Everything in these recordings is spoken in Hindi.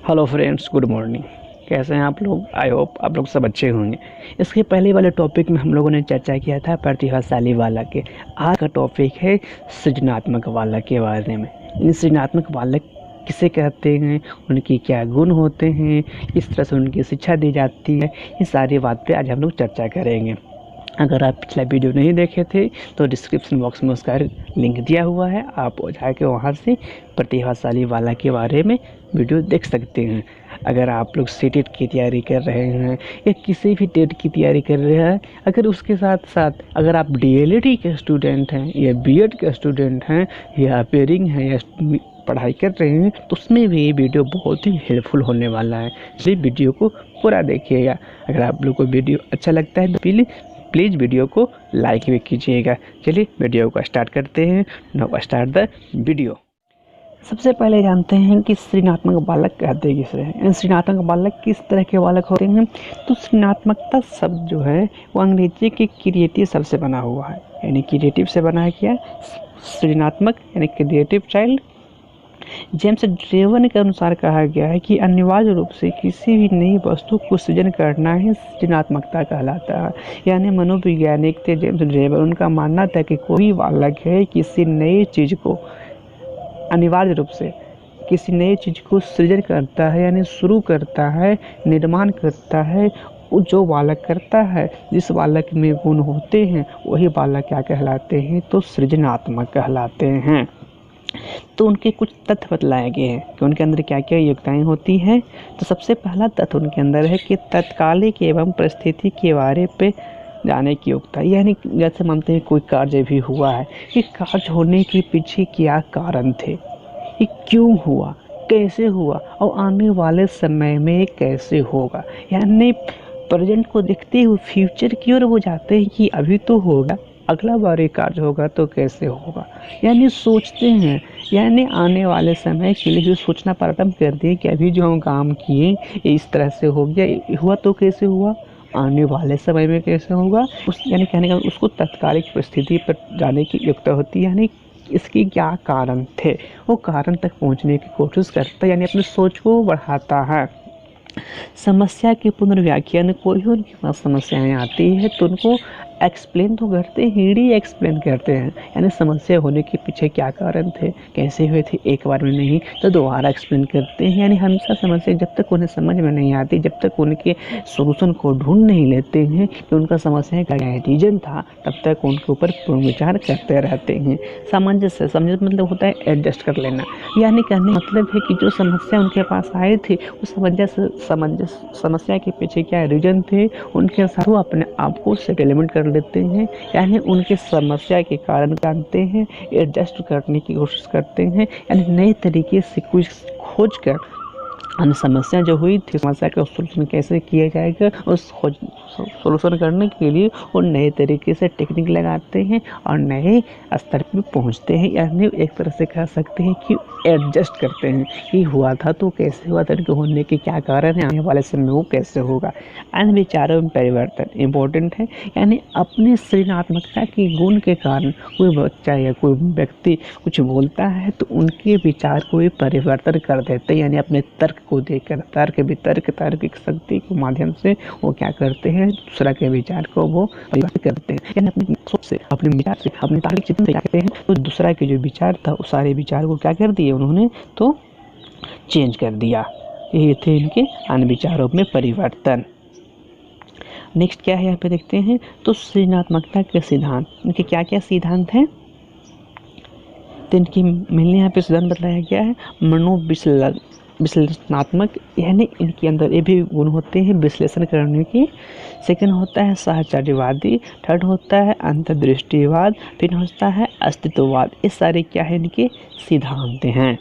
Hello friends, good morning. कैसे हैं आप लोग? आई होप आप लोग सब अच्छे होंगे। इसके पहले वाले टॉपिक में हम लोगों ने चर्चा किया था प्रतिभाशाली बालक के। आज का टॉपिक है सृजनात्मक बालक के बारे में। इन सृजनात्मक बालक किसे कहते हैं, उनकी क्या गुण होते हैं, किस तरह से उनकी शिक्षा दी जाती है, ये सारी बात पे आज हम लोग चर्चा करेंगे। अगर आप पिछला वीडियो नहीं देखे थे तो डिस्क्रिप्शन बॉक्स में उसका लिंक दिया हुआ है, आप जाके वहाँ से प्रतिभाशाली बालक के बारे में वीडियो देख सकते हैं। अगर आप लोग सीटेट की तैयारी कर रहे हैं या किसी भी टेट की तैयारी कर रहे हैं, अगर उसके साथ साथ अगर आप डीएलएड के स्टूडेंट हैं या बीएड के स्टूडेंट हैं या पेयरिंग हैं या पढ़ाई कर रहे हैं, तो उसमें भी ये वीडियो बहुत ही हेल्पफुल होने वाला है। इसलिए वीडियो को पूरा देखिएगा। अगर आप लोग को वीडियो अच्छा लगता है तो प्लीज़ वीडियो को लाइक भी कीजिएगा। चलिए वीडियो को स्टार्ट करते हैं। Now start the video. सबसे पहले जानते हैं कि सृजनात्मक बालक कहते हैं किसे हैं। सृजनात्मक बालक किस तरह के बालक होते हैं? तो सृजनात्मकता शब्द जो है वो अंग्रेजी के क्रिएटिव शब्द से बना हुआ है, यानी क्रिएटिव से बना है क्या? सृजनात्मक यानी क्रिएटिव चाइल्ड। जेम्स ड्रेवन के अनुसार कहा गया है कि अनिवार्य रूप से किसी भी नई वस्तु को सृजन करना ही सृजनात्मकता कहलाता है। यानी मनोवैज्ञानिक थे जेम्स ड्रेवन, उनका मानना था कि कोई बालक है किसी नई चीज़ को अनिवार्य रूप से किसी नई चीज़ को सृजन करता है, यानी शुरू करता है, निर्माण करता है। जो बालक करता है, जिस बालक में गुण होते हैं, वही बालक क्या कहलाते हैं? तो सृजनात्मक कहलाते हैं। तो उनके कुछ तथ्य बतलाए गए हैं कि उनके अंदर क्या क्या योग्यताएं होती हैं। तो सबसे पहला तथ्य उनके अंदर है कि तत्कालिक एवं परिस्थिति के बारे पे जाने की योग्यता। यानी जैसे मानते हैं कोई कार्य भी हुआ है, कि कार्य होने के पीछे क्या कारण थे, ये क्यों हुआ, कैसे हुआ और आने वाले समय में कैसे होगा। यानी प्रेजेंट को देखते हुए फ्यूचर की ओर वो जाते हैं कि अभी तो होगा, अगला बार ये कार्य होगा तो कैसे होगा। यानी सोचते हैं, यानी आने वाले समय के लिए सोचना प्रारंभ कर दिए कि अभी जो हम काम किए इस तरह से हो गया, हुआ तो कैसे हुआ, आने वाले समय में कैसे होगा। उस यानी कहने का उसको तत्कालिक परिस्थिति पर जाने की योग्यता होती है। यानी इसके क्या कारण थे, वो कारण तक पहुंचने की कोशिश करता है, यानी अपनी सोच को बढ़ाता है। समस्या के पुनर्व्याख्यान, कोई उनके पास समस्याएं आती है तो उनको एक्सप्लेन तो करते हैं, ही एक्सप्लेन करते हैं। यानी समस्या होने के पीछे क्या कारण थे, कैसे हुए थे, एक बार में नहीं तो दोबारा एक्सप्लेन करते हैं। यानी हमेशा समस्या जब तक उन्हें समझ में नहीं आती, जब तक उनके सोल्यूशन को ढूंढ नहीं लेते हैं कि उनका समस्या का क्या रीजन था, तब तक उनके ऊपर विचार करते रहते हैं। सामंजस्य, सामंजस्य मतलब होता है एडजस्ट कर लेना। यानी कहने मतलब है कि जो समस्या उनके पास आए थे, उस समस्या के पीछे क्या रीजन थे, उनके साथ वो अपने आप को सेटलमेंट कर लेते हैं। यानी उनके समस्या के कारण जानते हैं, एडजस्ट करने की कोशिश करते हैं। यानी नए तरीके से कुछ खोज कर समस्या जो हुई थी, समस्या का सोल्यूशन कैसे किया जाएगा, उस सोल्यूशन करने के लिए वो नए तरीके से टेक्निक लगाते हैं और नए स्तर पर पहुंचते हैं। यानी एक तरह से कह सकते हैं कि एडजस्ट करते हैं कि हुआ था तो कैसे हुआ था, इनके होने के क्या कारण है, आने वाले समय में वो कैसे होगा। एंड विचारों में परिवर्तन इम्पोर्टेंट है। यानी अपनी सृजनात्मकता के गुण के कारण कोई बच्चा या कोई व्यक्ति कुछ बोलता है तो उनके विचार को भी परिवर्तन कर देते हैं। यानी अपने तर्क को देकर, तार्किक शक्ति के माध्यम से वो क्या करते हैं, दूसरा के विचार को वो परिवर्तित करते हैं। यानी अपनी सोच से, अपने विचार से, अपने तार्किक चिंतन से क्या करते हैं, तो दूसरा के जो विचार था उस सारे विचार को क्या कर दिए उन्होंने, तो चेंज कर दिया। ये थे इनके अन्य विचारों में परिवर्तन। नेक्स्ट क्या है यहाँ पे देखते हैं, तो सृजनात्मकता के सिद्धांत, इनके क्या क्या सिद्धांत हैं। तो इनकी मिलने यहाँ पे सिद्धांत बताया गया है विश्लेषणात्मक, यानी इनके अंदर ये भी गुण होते हैं विश्लेषण करने की। सेकंड होता है साहचर्यवादी, थर्ड होता है अंतर्दृष्टिवाद, फिर होता है अस्तित्ववाद। ये सारे क्या है इनके सिद्धांत हैं।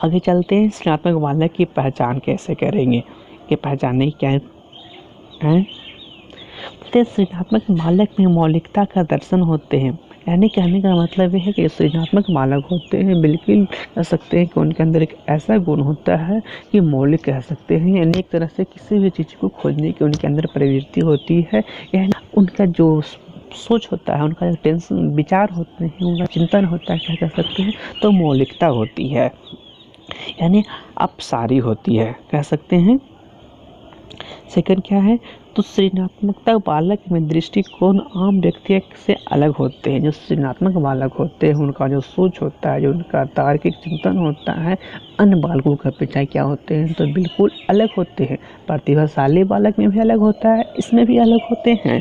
आगे चलते हैं, सृजनात्मक बालक की पहचान कैसे करेंगे, कि पहचानने क्या है। सृजनात्मक बालक में मौलिकता का दर्शन होते हैं। यानी कहने का मतलब ये है कि सृजनात्मक बालक होते हैं, बिल्कुल कह सकते हैं कि उनके अंदर एक ऐसा गुण होता है कि मौलिक कह सकते हैं। यानी एक तरह से किसी भी चीज़ को खोजने की उनके अंदर प्रवृत्ति होती है। यानी उनका जो सोच होता है, उनका टेंशन विचार होते हैं, उनका चिंतन होता है, क्या कह सकते हैं, तो मौलिकता होती है। यानी अपसारी होती है, कह सकते हैं। सेकंड क्या है, तो सृजनात्मकता बालक में दृष्टिकोण आम व्यक्ति से अलग होते हैं। जो सृजनात्मक बालक होते हैं उनका जो सोच होता है, जो उनका तार्किक चिंतन होता है, अन्य बालकों के अपेक्षा क्या होते हैं, तो बिल्कुल अलग होते हैं। प्रतिभाशाली बालक में भी अलग होता है, इसमें भी अलग होते हैं।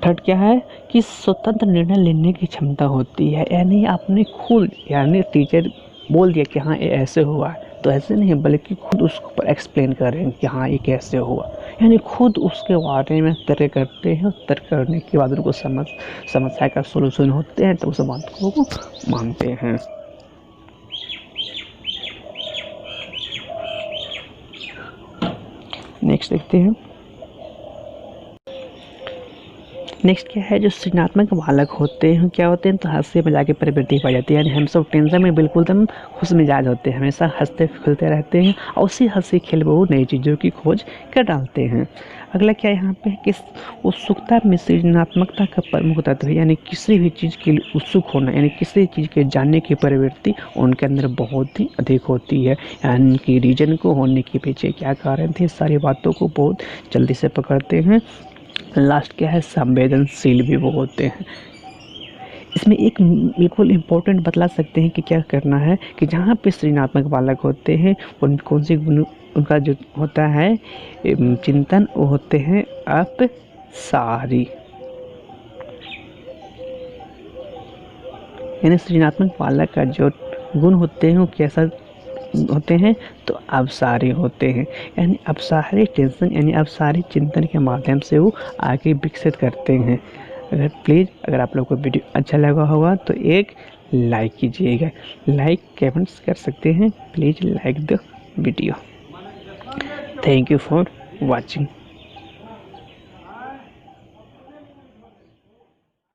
थर्ड क्या है कि स्वतंत्र निर्णय लेने की क्षमता होती है, यानी आपने खुद, यानी टीचर बोल दिया कि हाँ ये ऐसे हुआ है, तो ऐसे नहीं बल्कि खुद उसको पर एक्सप्लेन करें कि हाँ ये कैसे हुआ, यानी खुद उसके बारे में तर्क करते हैं। तर्क करने के बाद उनको समस्या का सोल्यूशन होते हैं तो उस बात को मानते हैं। नेक्स्ट देखते हैं। नेक्स्ट क्या है, जो सृजनात्मक बालक होते हैं क्या होते हैं, तो हंसी मजाक की प्रवृत्ति पाई जाती है। यानी हम सब टेंशन में बिल्कुल एकदम खुश मिजाज होते हैं, हमेशा हंसते खेलते रहते हैं और उसी हंसी खेल वो नई चीज़ों की खोज कर डालते हैं। अगला क्या यहाँ पे है कि उत्सुकता में सृजनात्मकता का प्रमुख तत्व है, यानी किसी भी चीज़ के लिए उत्सुक होना, यानी किसी चीज़ के जानने की प्रवृत्ति उनके अंदर बहुत ही अधिक होती है। यानी कि रीजन को होने के पीछे क्या कारण थे, सारी बातों को बहुत जल्दी से पकड़ते हैं। लास्ट क्या है, संवेदनशील भी वो होते हैं। इसमें एक बिल्कुल इम्पोर्टेंट बतला सकते हैं कि क्या करना है कि जहाँ पे सृजनात्मक बालक होते हैं उन कौन सी उनका जो होता है चिंतन, वो होते हैं अपसारी। यानी सृजनात्मक बालक का जो गुण होते हैं वो कैसा होते हैं, तो अपसारी होते हैं। यानी अपसारी टेंशन, यानी अपसारी चिंतन के माध्यम से वो आगे विकसित करते हैं। अगर आप लोग को वीडियो अच्छा लगा होगा तो एक लाइक कीजिएगा, लाइक कमेंट्स कर सकते हैं। Please like the video. Thank you for watching.